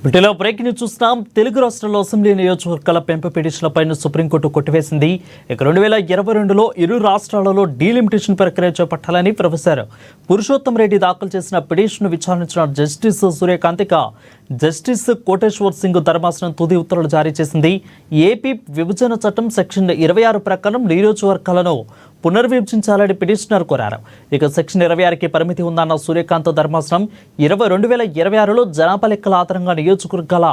వీటిలో breaking news చూస్తున్నాం. తెలుగు రాష్ట్రాల్లో అసెంబ్లీ నియోజకవర్గాల పెంపు పిటిషన్లపై సుప్రీంకోర్టు కొట్టివేసింది. ఇక 2022లో ఇరు రాష్ట్రాలలో డీలిమిటేషన్ ప్రక్రియ చేపట్టాలని ప్రొఫెసర్ పురుషోత్తం రెడ్డి దాఖలు చేసిన పిటిషన్ను విచారించిన జస్టిస్ సూర్యకాంత్ జస్టిస్ కోటేశ్వర్ సింగ్ ధర్మాసనం తుది ఉత్తర్వులు జారీ చేసింది. ఏపీ విభజన చట్టం సెక్షన్ 26 ప్రకారం నియోజకవర్గాలను పునర్విభజించాలని పిటిషనర్ కోరారు. ఇక సెక్షన్ 26కి పరిమితి ఉందన్న సూర్యకాంత్ ధర్మాసనం 2026లో జనాభా లెక్కల ఆధారంగా నియోజకవర్గాల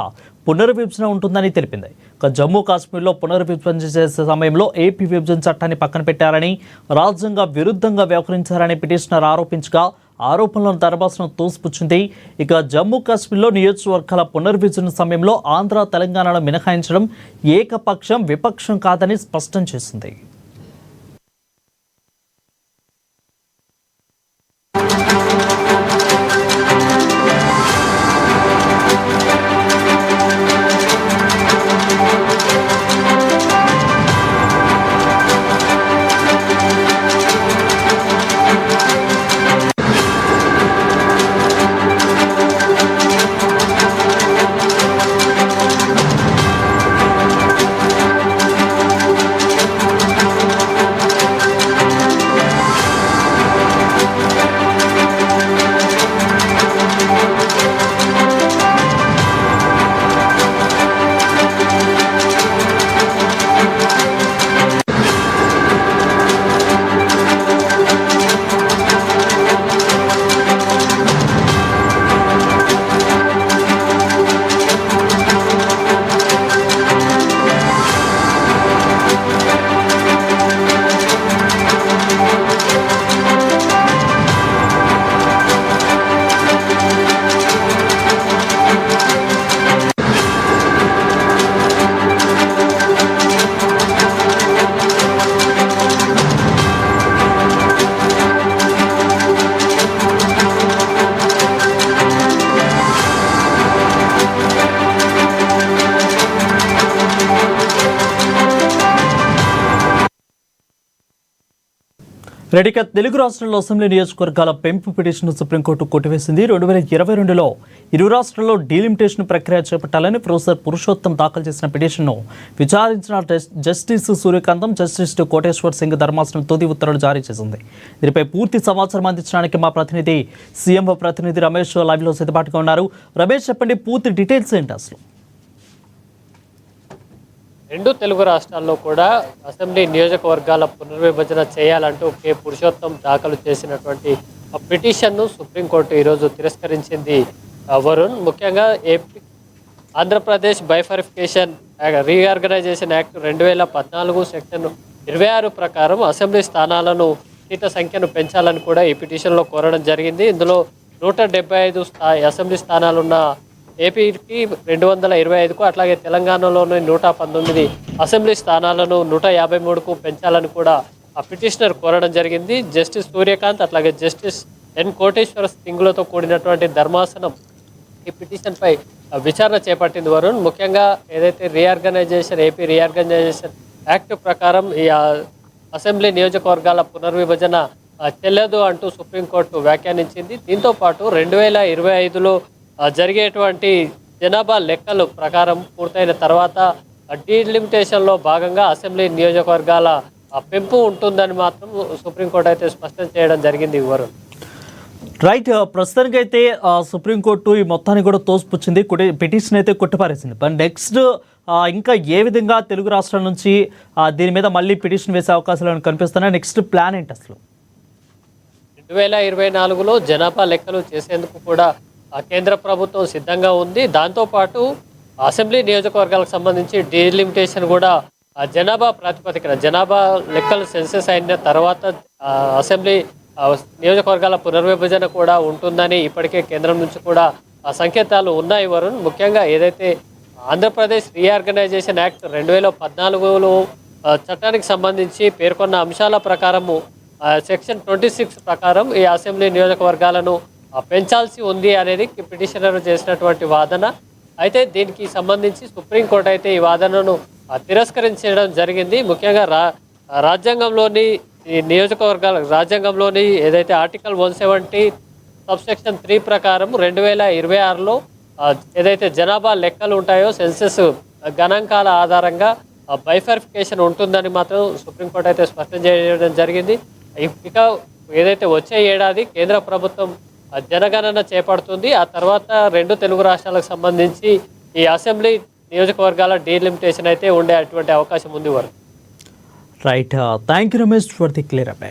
పునర్విభజన ఉంటుందని తెలిపింది. ఇక జమ్మూ కాశ్మీర్లో పునర్విభజన చేసే సమయంలో ఏపీ విభజన చట్టాన్ని పక్కన పెట్టారని, రాజ్యాంగ విరుద్ధంగా వ్యవహరించారని పిటిషనర్ ఆరోపించగా ఆరోపణలను ధర్మాసనం తోసిపుచ్చింది. ఇక జమ్మూ కాశ్మీర్లో నియోజకవర్గాల పునర్విభజన సమయంలో ఆంధ్ర, తెలంగాణలో మినహాయించడం ఏకపక్షం, విపక్షం కాదని స్పష్టం చేసింది. రెడ్డిక తెలుగు రాష్ట్రాల్లో అసెంబ్లీ నియోజకవర్గాల పెంపు పిటిషన్ను సుప్రీంకోర్టు కొట్టివేసింది. 2022లో ఇరు రాష్ట్రాల్లో డీలిమిటేషన్ ప్రక్రియ చేపట్టాలని ప్రొఫెసర్ పురుషోత్తం దాఖలు చేసిన పిటిషన్ను విచారించిన జస్టిస్ సూర్యకాంతం, జస్టిస్ కోటేశ్వర్ సింగ్ ధర్మాసనం తుది ఉత్తర్వులు జారీ చేసింది. దీనిపై పూర్తి సమాచారం అందించడానికి మా ప్రతినిధి సీఎంఓ ప్రతినిధి రమేష్ లైవ్లో సిద్ధపాటుగా ఉన్నారు. రమేష్, చెప్పండి, పూర్తి డీటెయిల్స్ ఏంటి అసలు? రెండు తెలుగు రాష్ట్రాల్లో కూడా అసెంబ్లీ నియోజకవర్గాల పునర్విభజన చేయాలంటూ కె పురుషోత్తం దాఖలు చేసినటువంటి పిటిషన్ను సుప్రీంకోర్టు ఈరోజు తిరస్కరించింది. వరుణ్, ముఖ్యంగా ఆంధ్రప్రదేశ్ బైఫరిఫికేషన్ రీఆర్గనైజేషన్ యాక్ట్ 2014 సెక్షన్ 26 ప్రకారం అసెంబ్లీ స్థానాలను సీట్ల సంఖ్యను పెంచాలని కూడా ఈ పిటిషన్లో కోరడం జరిగింది. ఇందులో 175 అసెంబ్లీ స్థానాలున్న ఏపీకి 225కు, అట్లాగే తెలంగాణలోని 119 అసెంబ్లీ స్థానాలను 153కు పెంచాలని కూడా ఆ పిటిషనర్ కోరడం జరిగింది. జస్టిస్ సూర్యకాంత్ అట్లాగే జస్టిస్ ఎన్ కోటేశ్వర సింగ్లతో కూడినటువంటి ధర్మాసనం ఈ పిటిషన్పై విచారణ చేపట్టింది. వరుణ్, ముఖ్యంగా ఏదైతే ఏపీ రీఆర్గనైజేషన్ యాక్ట్ ప్రకారం ఈ అసెంబ్లీ నియోజకవర్గాల పునర్విభజన చెల్లదు అంటూ సుప్రీంకోర్టు వ్యాఖ్యానించింది. దీంతో పాటు 2025లో జరిగేటువంటి జనాభా లెక్కలు ప్రకారం పూర్తయిన తర్వాత డీలిమిటేషన్లో భాగంగా అసెంబ్లీ నియోజకవర్గాల పెంపు ఉంటుందని మాత్రం సుప్రీంకోర్టు అయితే స్పష్టం చేయడం జరిగింది. వరుణ్, రైట్, ప్రస్తుతానికి అయితే సుప్రీంకోర్టు ఈ మొత్తాన్ని కూడా తోసిపుచ్చింది, పిటిషన్ అయితే కొట్టిపారేసింది. బట్ నెక్స్ట్ ఇంకా ఏ విధంగా తెలుగు రాష్ట్రాల నుంచి దీని మీద మళ్ళీ పిటిషన్ వేసే అవకాశాలు కనిపిస్తున్నాయి? నెక్స్ట్ ప్లాన్ ఏంటి అసలు? 2024లో జనాభా లెక్కలు చేసేందుకు కూడా కేంద్ర ప్రభుత్వం సిద్ధంగా ఉంది. దాంతోపాటు అసెంబ్లీ నియోజకవర్గాలకు సంబంధించి డీలిమిటేషన్ కూడా జనాభా ప్రాతిపదికన జనాభా లెక్కలు సెన్సెస్ అయిన తర్వాత అసెంబ్లీ నియోజకవర్గాల పునర్విభజన కూడా ఉంటుందని ఇప్పటికే కేంద్రం నుంచి కూడా సంకేతాలు ఉన్నాయి. వరుణ్, ముఖ్యంగా ఏదైతే ఆంధ్రప్రదేశ్ రీఆర్గనైజేషన్ యాక్ట్ 2014లో చట్టానికి సంబంధించి పేర్కొన్న అంశాల ప్రకారము సెక్షన్ 26 ప్రకారం ఈ అసెంబ్లీ నియోజకవర్గాలను పెంచాల్సి ఉంది అనేది పిటిషనర్ చేసినటువంటి వాదన. అయితే దీనికి సంబంధించి సుప్రీంకోర్టు అయితే ఈ వాదనను తిరస్కరించడం జరిగింది. ముఖ్యంగా రాజ్యాంగంలోని ఈ రాజ్యాంగంలోని ఏదైతే ఆర్టికల్ 170 సబ్సెక్షన్ 3 ప్రకారం 2026లో ఏదైతే జనాభా లెక్కలు ఉంటాయో సెన్సెస్ గణాంకాల ఆధారంగా బైఫర్ఫికేషన్ ఉంటుందని మాత్రం సుప్రీంకోర్టు అయితే స్పష్టం చేయడం జరిగింది. ఇక ఏదైతే వచ్చే ఏడాది కేంద్ర ప్రభుత్వం జనగణన చేపడుతుంది. ఆ తర్వాత 2 తెలుగు రాష్ట్రాలకు సంబంధించి ఈ అసెంబ్లీ నియోజకవర్గాల డీలిమిటేషన్ అయితే ఉండే అటువంటి అవకాశం ఉంది వరకు. Right, thank you Ramesh for the clear up.